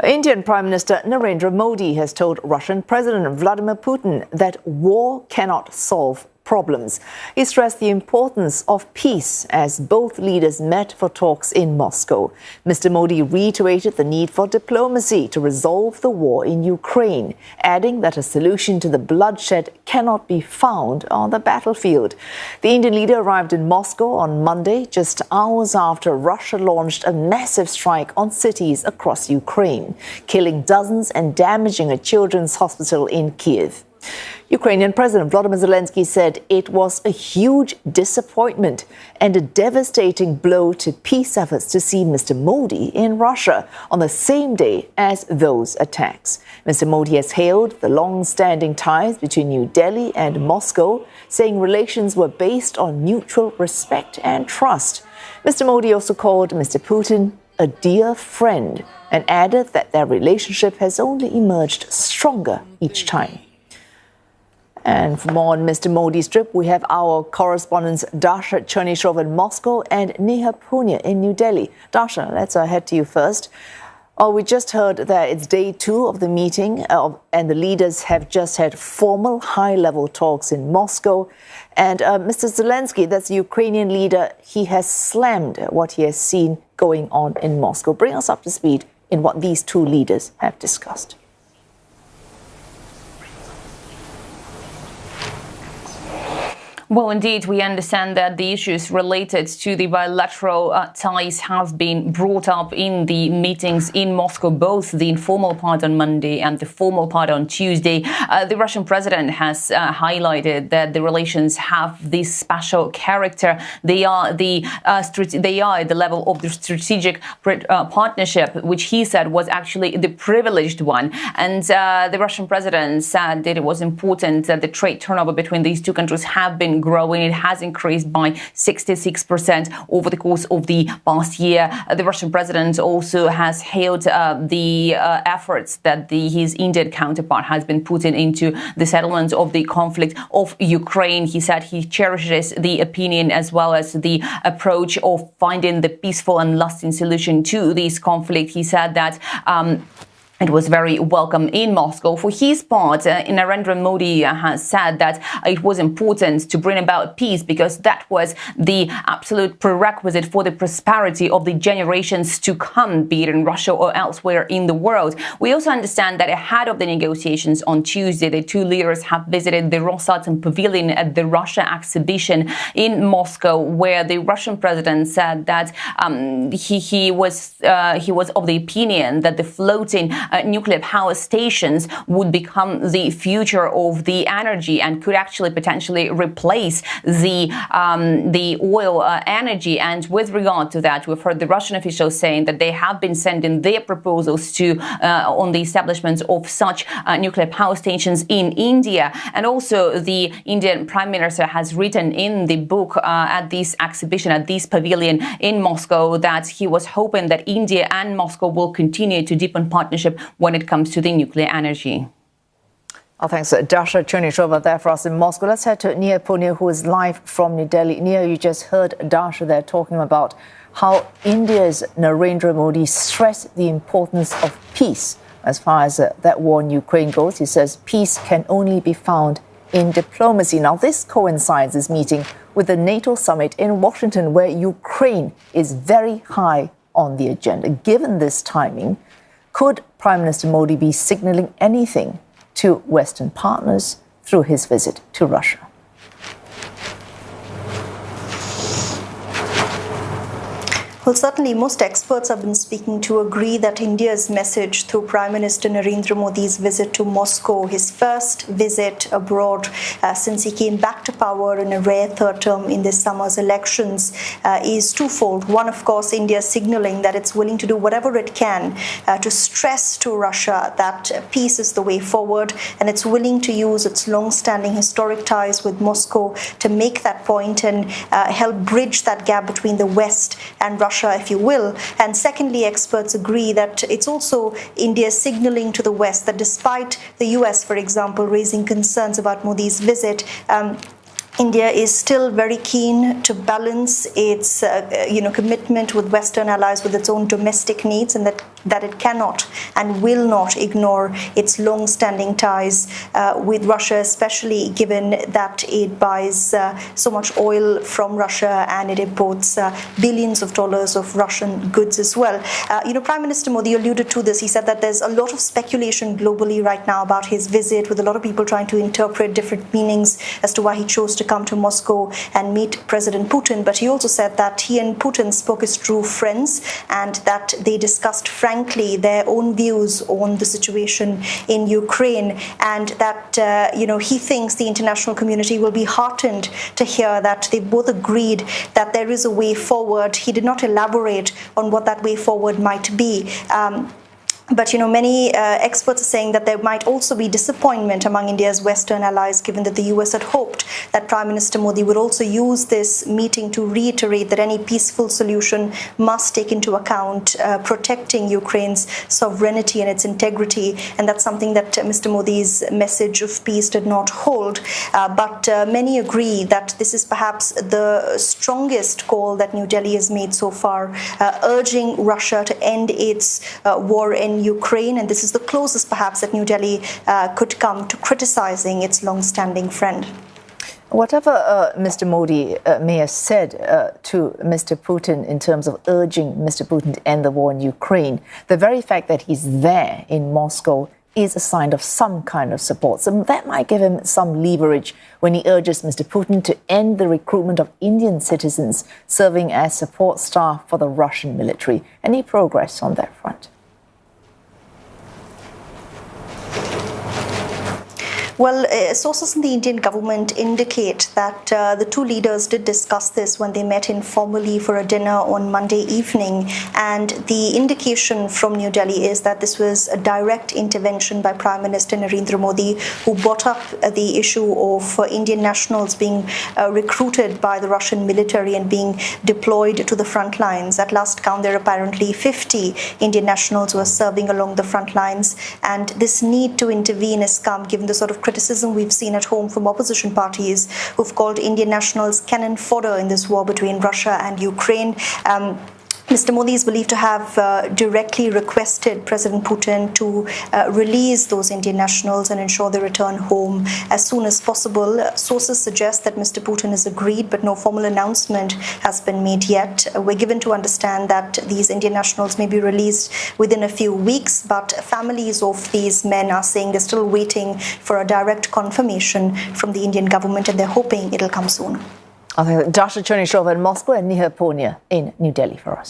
Indian Prime Minister Narendra Modi has told Russian President Vladimir Putin that war cannot solve problems. He stressed the importance of peace as both leaders met for talks in Moscow. Mr. Modi reiterated the need for diplomacy to resolve the war in Ukraine, adding that a solution to the bloodshed cannot be found on the battlefield. The Indian leader arrived in Moscow on Monday, just hours after Russia launched a massive strike on cities across Ukraine, killing dozens and damaging a children's hospital in Kyiv. Ukrainian President Volodymyr Zelensky said it was a huge disappointment and a devastating blow to peace efforts to see Mr. Modi in Russia on the same day as those attacks. Mr. Modi has hailed the long-standing ties between New Delhi and Moscow, saying relations were based on mutual respect and trust. Mr. Modi also called Mr. Putin a dear friend and added that their relationship has only emerged stronger each time. And for more on Mr. Modi's trip, we have our correspondents Dasha, Chernyshova in Moscow and Neha, Poonia in New Delhi. Dasha, let's head to you first. We just heard that it's day 2 of the meeting and the leaders have just had formal high-level talks in Moscow. And Mr. Zelensky, that's the Ukrainian leader, he has slammed what he has seen going on in Moscow. Bring us up to speed in what these two leaders have discussed. Well, indeed, we understand that the issues related to the bilateral ties have been brought up in the meetings in Moscow, both the informal part on Monday and the formal part on Tuesday. The Russian president has highlighted that the relations have this special character. They are at the level of the strategic partnership, which he said was actually the privileged one. And the Russian president said that it was important that the trade turnover between these two countries have been growing. It has increased by 66% over the course of the past year. The Russian president also has hailed the efforts that his Indian counterpart has been putting into the settlement of the conflict of Ukraine. He said he cherishes the opinion as well as the approach of finding the peaceful and lasting solution to this conflict. He said that it was very welcome in Moscow. For his part, Narendra Modi has said that it was important to bring about peace because that was the absolute prerequisite for the prosperity of the generations to come, be it in Russia or elsewhere in the world. We also understand that ahead of the negotiations on Tuesday, the two leaders have visited the Rosatom Pavilion at the Russia exhibition in Moscow, where the Russian president said that he was of the opinion that the floating nuclear power stations would become the future of the energy and could actually potentially replace the oil energy. And with regard to that, we've heard the Russian officials saying that they have been sending their proposals to on the establishment of such nuclear power stations in India. And also the Indian Prime Minister has written in the book at this exhibition, at this pavilion in Moscow, that he was hoping that India and Moscow will continue to deepen partnership when it comes to the nuclear energy. Thanks, Dasha Chernyshova there for us in Moscow. Let's head to Neha, Poonia, who is live from New Delhi. Neha, you just heard Dasha there talking about how India's Narendra Modi stressed the importance of peace as far as that war in Ukraine goes. He says peace can only be found in diplomacy. Now, this coincides, this meeting, with the NATO summit in Washington, where Ukraine is very high on the agenda. Given this timing, could Prime Minister Modi be signaling anything to Western partners through his visit to Russia? Well, certainly most experts I've been speaking to agree that India's message through Prime Minister Narendra Modi's visit to Moscow, his first visit abroad since he came back to power in a rare third term in this summer's elections, is twofold. One, of course, India signaling that it's willing to do whatever it can to stress to Russia that peace is the way forward, and it's willing to use its long-standing historic ties with Moscow to make that point and help bridge that gap between the West and Russia, if you will. And secondly, experts agree that it's also India signaling to the West that despite the US, for example, raising concerns about Modi's visit, India is still very keen to balance its commitment with Western allies with its own domestic needs, and that it cannot and will not ignore its long-standing ties with Russia, especially given that it buys so much oil from Russia and it imports billions of dollars of Russian goods as well. Prime Minister Modi alluded to this. He said that there's a lot of speculation globally right now about his visit, with a lot of people trying to interpret different meanings as to why he chose to come to Moscow and meet President Putin. But he also said that he and Putin spoke as true friends and that they discussed frankly their own views on the situation in Ukraine, and that he thinks the international community will be heartened to hear that they both agreed that there is a way forward. He did not elaborate on what that way forward might be. But many experts are saying that there might also be disappointment among India's Western allies, given that the US had hoped that Prime Minister Modi would also use this meeting to reiterate that any peaceful solution must take into account protecting Ukraine's sovereignty and its integrity. And that's something that Mr. Modi's message of peace did not hold. But many agree that this is perhaps the strongest call that New Delhi has made so far, urging Russia to end its war in Ukraine, and this is the closest perhaps that New Delhi could come to criticizing its long-standing friend. Whatever Mr. Modi may have said to Mr. Putin in terms of urging Mr. Putin to end the war in Ukraine, the very fact that he's there in Moscow is a sign of some kind of support. So that might give him some leverage when he urges Mr. Putin to end the recruitment of Indian citizens serving as support staff for the Russian military. Any progress on that front? Well, sources in the Indian government indicate that the two leaders did discuss this when they met informally for a dinner on Monday evening. And the indication from New Delhi is that this was a direct intervention by Prime Minister Narendra Modi, who brought up the issue of Indian nationals being recruited by the Russian military and being deployed to the front lines. At last count, there are apparently 50 Indian nationals who are serving along the front lines. And this need to intervene has come given the sort of criticism we've seen at home from opposition parties who've called Indian nationals cannon fodder in this war between Russia and Ukraine. Mr. Modi is believed to have directly requested President Putin to release those Indian nationals and ensure they return home as soon as possible. Sources suggest that Mr. Putin has agreed, but no formal announcement has been made yet. We're given to understand that these Indian nationals may be released within a few weeks, but families of these men are saying they're still waiting for a direct confirmation from the Indian government, and they're hoping it'll come soon. Dasha, Chernyshova in Moscow and Neha, Poonia in New Delhi for us.